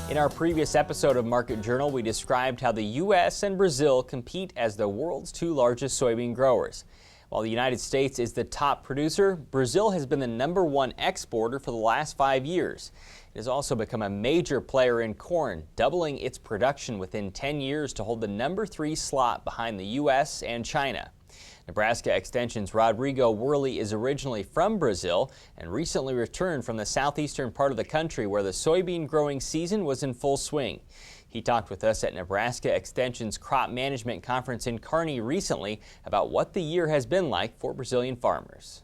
In our previous episode of Market Journal, we described how the U.S. and Brazil compete as the world's two largest soybean growers. While the United States is the top producer, Brazil has been the #1 exporter for the last 5 years. It has also become a major player in corn, doubling its production within 10 years to hold the #3 slot behind the U.S. and China. Nebraska Extension's Rodrigo Werle is originally from Brazil and recently returned from the southeastern part of the country where the soybean growing season was in full swing. He talked with us at Nebraska Extension's Crop Management Conference in Kearney recently about what the year has been like for Brazilian farmers.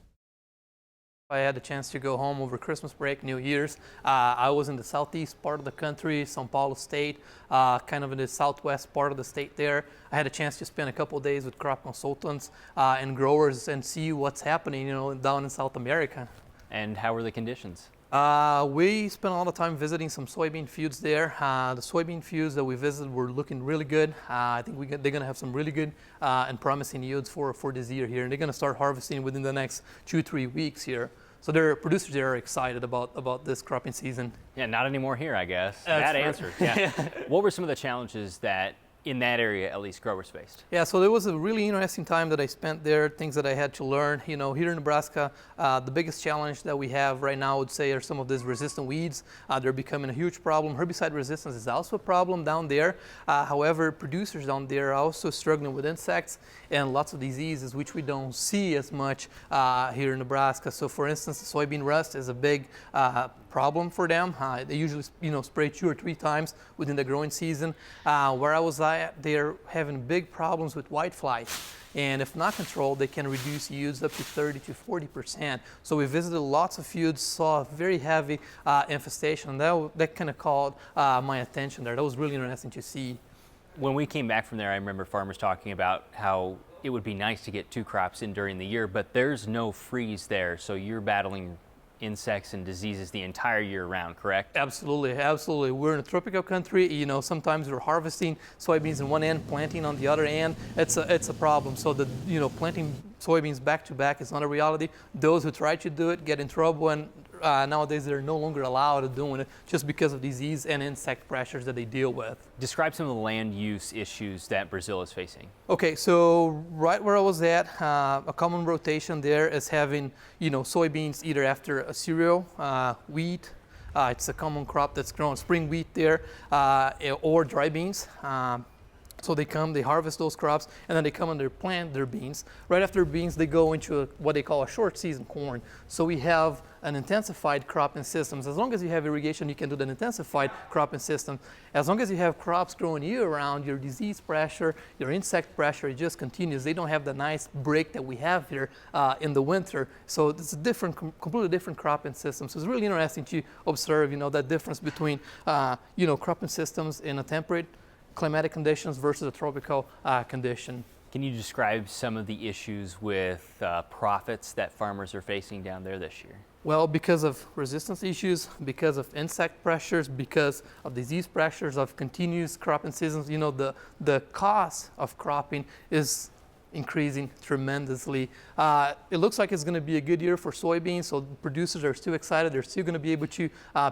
I had the chance to go home over Christmas break, New Year's. I was in the southeast part of the country, São Paulo state, kind of in the southwest part of the state there. I had a chance to spend a couple of days with crop consultants and growers and see what's happening, down in South America. And how were the conditions? We spent a lot of time visiting some soybean fields there. The soybean fields that we visited were looking really good. I think they're going to have some really good and promising yields for this year here, and they're going to start harvesting within the next 2-3 weeks here. So their producers there are excited about this cropping season. Yeah, not anymore here, I guess. Bad answer. Yeah. What were some of the challenges that in that area, at least, growers faced? Yeah, so there was a really interesting time that I spent there, things that I had to learn. Here in Nebraska, the biggest challenge that we have right now, I would say, are some of these resistant weeds. They're becoming a huge problem. Herbicide resistance is also a problem down there. However, producers down there are also struggling with insects and lots of diseases, which we don't see as much here in Nebraska. So, for instance, soybean rust is a big problem for them. They usually, spray 2 or 3 times within the growing season. Where I was at, they're having big problems with whiteflies. And if not controlled, they can reduce yields up to 30 to 40%. So we visited lots of fields, saw a very heavy infestation, and that kind of caught my attention there. That was really interesting to see. When we came back from there, I remember farmers talking about how it would be nice to get 2 crops in during the year, but there's no freeze there, so you're battling insects and diseases the entire year round, correct? Absolutely, absolutely. We're in a tropical country. Sometimes we're harvesting soybeans in one end, planting on the other end. It's a problem. So planting soybeans back to back is not a reality. Those who try to do it get in trouble, and nowadays they're no longer allowed to doing it just because of disease and insect pressures that they deal with. Describe some of the land use issues that Brazil is facing. Okay, so right where I was at, a common rotation there is having soybeans either after a cereal, wheat. It's a common crop that's grown, spring wheat there, or dry beans. So they harvest those crops, and then they come and they plant their beans. Right after beans, they go into what they call a short season corn. So we have an intensified cropping system. As long as you have irrigation, you can do the intensified cropping system. As long as you have crops growing year-round, your disease pressure, your insect pressure, it just continues. They don't have the nice break that we have here in the winter. So it's a completely different cropping system. So it's really interesting to observe, that difference between, cropping systems in a temperate climatic conditions versus a tropical condition. Can you describe some of the issues with profits that farmers are facing down there this year? Well, because of resistance issues, because of insect pressures, because of disease pressures, of continuous cropping seasons, the cost of cropping is increasing tremendously. It looks like it's going to be a good year for soybeans, so producers are still excited. They're still going to be able to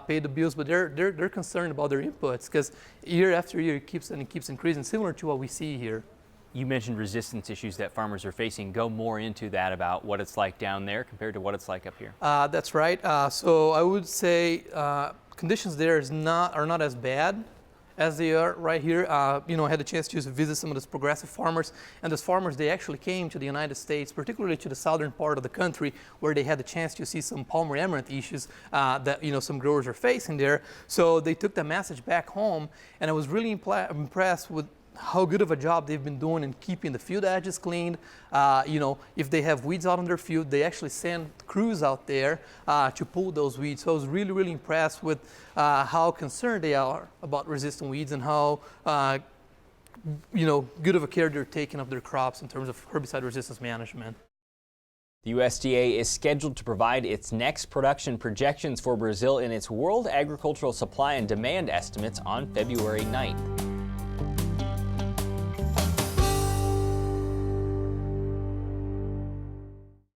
pay the bills, but they're concerned about their inputs because year after year it keeps increasing, similar to what we see here. You mentioned resistance issues that farmers are facing. Go more into that about what it's like down there compared to what it's like up here. That's right. So I would say conditions there are not as bad as they are right here. I had a chance to visit some of those progressive farmers, and those farmers, they actually came to the United States, particularly to the southern part of the country, where they had the chance to see some palmer amaranth issues that some growers are facing there. So they took the message back home, and I was really impressed with how good of a job they've been doing in keeping the field edges cleaned. If they have weeds out on their field, they actually send crews out there to pull those weeds. So I was really, really impressed with how concerned they are about resistant weeds and how good of a care they're taking of their crops in terms of herbicide resistance management. The USDA is scheduled to provide its next production projections for Brazil in its World Agricultural Supply and Demand estimates on February 9th.